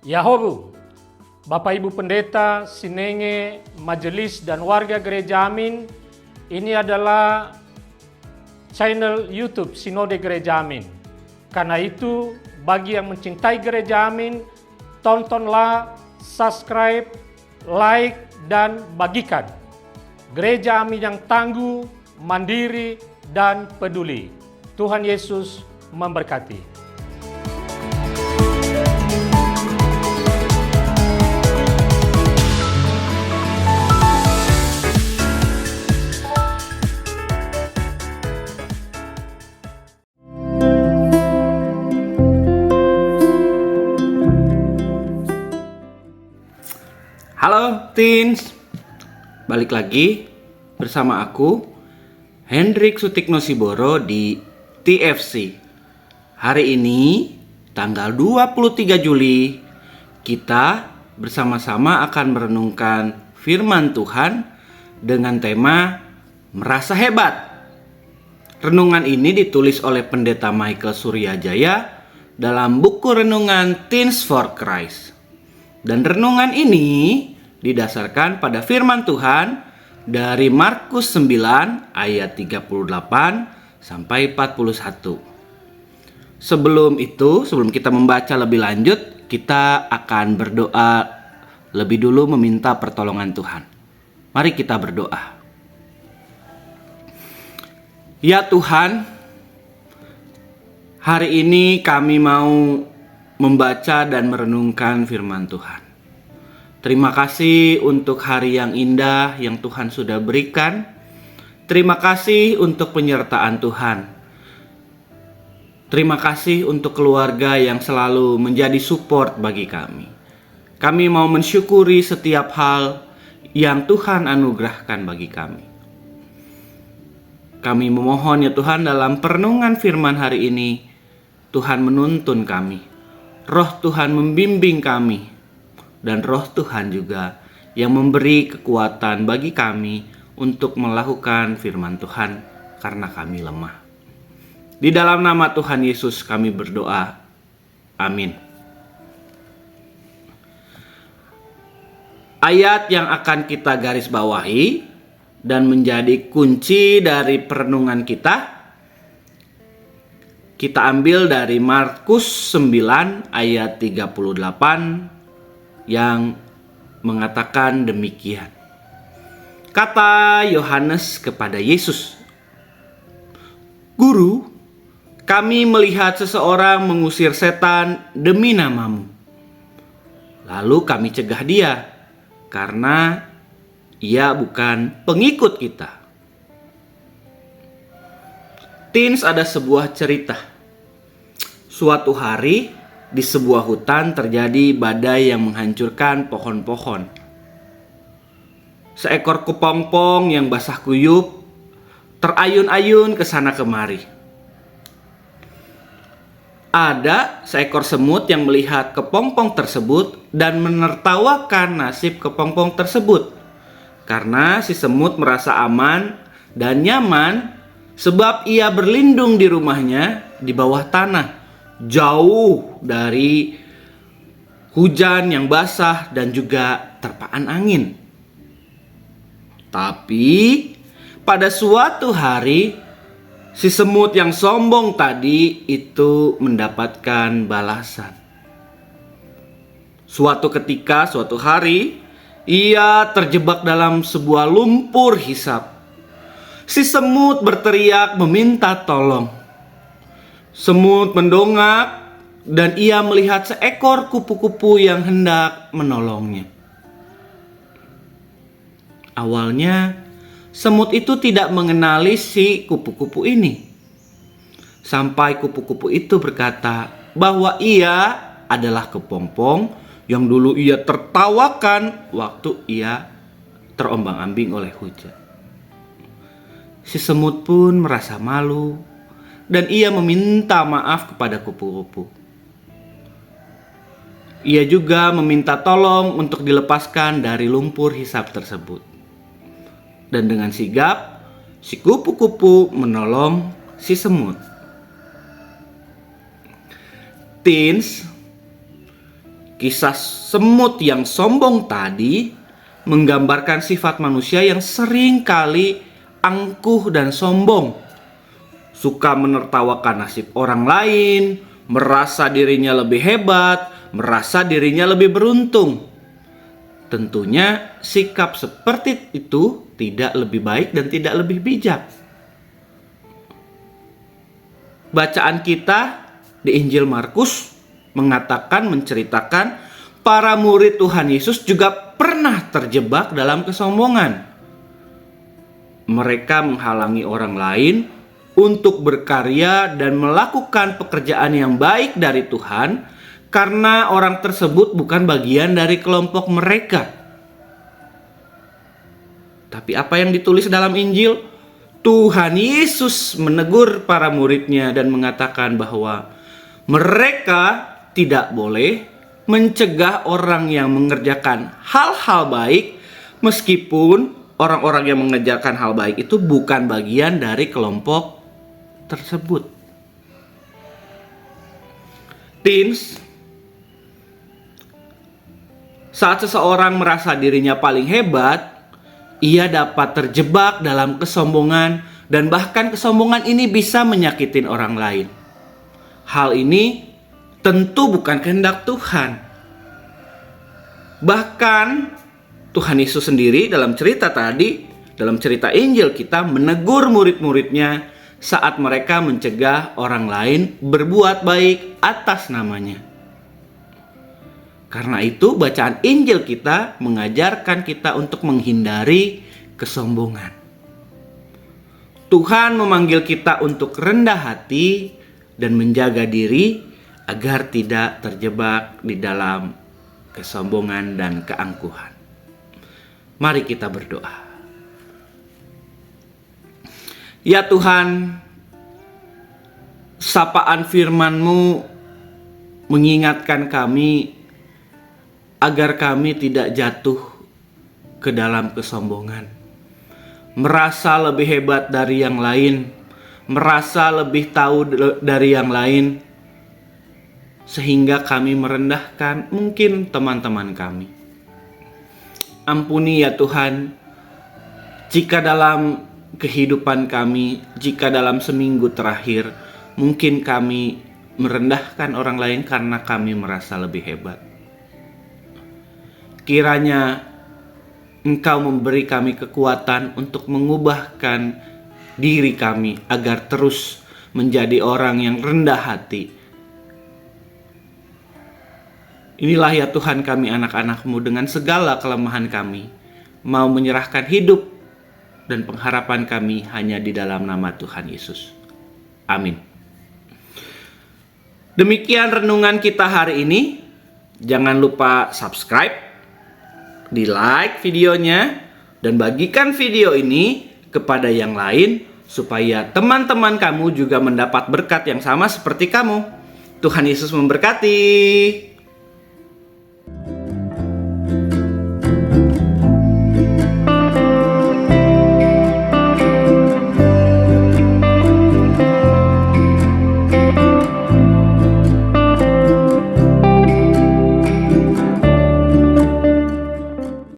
Yahobu, Bapak Ibu Pendeta, Sinenge, Majelis dan warga Gereja Amin, ini adalah channel YouTube Sinode Gereja Amin. Karena itu, bagi yang mencintai Gereja Amin, tontonlah, subscribe, like, dan bagikan. Gereja Amin yang tangguh, mandiri, dan peduli. Tuhan Yesus memberkati. Halo Teens, balik lagi bersama aku Hendrik Sutikno Siboro di TFC. Hari ini tanggal 23 Juli kita bersama-sama akan merenungkan firman Tuhan dengan tema Merasa Hebat. Renungan ini ditulis oleh Pendeta Michael Suryajaya dalam buku renungan Teens for Christ. Dan renungan ini didasarkan pada firman Tuhan dari Markus 9 ayat 38 sampai 41. Sebelum kita membaca lebih lanjut, kita akan berdoa lebih dulu meminta pertolongan Tuhan. Mari kita berdoa. Ya Tuhan, hari ini kami mau membaca dan merenungkan firman Tuhan. Terima kasih untuk hari yang indah yang Tuhan sudah berikan. Terima kasih untuk penyertaan Tuhan. Terima kasih untuk keluarga yang selalu menjadi support bagi kami. Kami mau mensyukuri setiap hal yang Tuhan anugerahkan bagi kami. Kami memohon ya Tuhan, dalam perenungan firman hari ini, Tuhan menuntun kami. Roh Tuhan membimbing kami, dan Roh Tuhan juga yang memberi kekuatan bagi kami untuk melakukan firman Tuhan karena kami lemah. Di dalam nama Tuhan Yesus kami berdoa. Amin. Ayat yang akan kita garis bawahi dan menjadi kunci dari perenungan kita ambil dari Markus 9 ayat 38 yang mengatakan demikian. Kata Yohanes kepada Yesus, "Guru, kami melihat seseorang mengusir setan demi namamu. Lalu kami cegah dia karena ia bukan pengikut kita." Teens, ada sebuah cerita. Suatu hari di sebuah hutan terjadi badai yang menghancurkan pohon-pohon. Seekor kepompong yang basah kuyup terayun-ayun ke sana kemari. Ada seekor semut yang melihat kepompong tersebut dan menertawakan nasib kepompong tersebut. Karena si semut merasa aman dan nyaman sebab ia berlindung di rumahnya di bawah tanah, jauh dari hujan yang basah dan juga terpaan angin. Tapi pada suatu hari, si semut yang sombong tadi itu mendapatkan balasan. Suatu hari, ia terjebak dalam sebuah lumpur hisap. Si semut berteriak meminta tolong. Semut mendongak dan ia melihat seekor kupu-kupu yang hendak menolongnya. Awalnya, semut itu tidak mengenali si kupu-kupu ini. Sampai kupu-kupu itu berkata bahwa ia adalah kepompong yang dulu ia tertawakan waktu ia terombang-ambing oleh hujan. Si semut pun merasa malu dan ia meminta maaf kepada kupu-kupu. Ia juga meminta tolong untuk dilepaskan dari lumpur hisap tersebut. Dan dengan sigap, si kupu-kupu menolong si semut. Teens, Kisah semut yang sombong tadi menggambarkan sifat manusia yang sering kali angkuh dan sombong. Suka menertawakan nasib orang lain, merasa dirinya lebih hebat, merasa dirinya lebih beruntung. Tentunya sikap seperti itu tidak lebih baik dan tidak lebih bijak. Bacaan kita di Injil Markus menceritakan para murid Tuhan Yesus juga pernah terjebak dalam kesombongan. Mereka menghalangi orang lain untuk berkarya dan melakukan pekerjaan yang baik dari Tuhan karena orang tersebut bukan bagian dari kelompok mereka. Tapi apa yang ditulis dalam Injil? Tuhan Yesus menegur para muridnya dan mengatakan bahwa mereka tidak boleh mencegah orang yang mengerjakan hal-hal baik meskipun orang-orang yang mengerjakan hal baik itu bukan bagian dari kelompok tersebut. Teens, saat seseorang merasa dirinya paling hebat, ia dapat terjebak dalam kesombongan dan bahkan kesombongan ini bisa menyakitin orang lain. Hal ini tentu bukan kehendak Tuhan. Bahkan Tuhan Yesus sendiri dalam cerita tadi, dalam cerita Injil kita menegur murid-muridnya saat mereka mencegah orang lain berbuat baik atas namanya. Karena itu bacaan Injil kita mengajarkan kita untuk menghindari kesombongan. Tuhan memanggil kita untuk rendah hati dan menjaga diri agar tidak terjebak di dalam kesombongan dan keangkuhan. Mari kita berdoa. Ya Tuhan, sapaan firman-Mu mengingatkan kami agar kami tidak jatuh ke dalam kesombongan. Merasa lebih hebat dari yang lain, merasa lebih tahu dari yang lain, sehingga kami merendahkan mungkin teman-teman kami. Ampuni ya Tuhan, jika dalam kehidupan kami, jika dalam seminggu terakhir, mungkin kami merendahkan orang lain karena kami merasa lebih hebat. Kiranya Engkau memberi kami kekuatan untuk mengubahkan diri kami agar terus menjadi orang yang rendah hati. Inilah ya Tuhan kami anak-anak-Mu dengan segala kelemahan kami, mau menyerahkan hidup dan pengharapan kami hanya di dalam nama Tuhan Yesus. Amin. Demikian renungan kita hari ini. Jangan lupa subscribe, di like videonya, dan bagikan video ini kepada yang lain supaya teman-teman kamu juga mendapat berkat yang sama seperti kamu. Tuhan Yesus memberkati.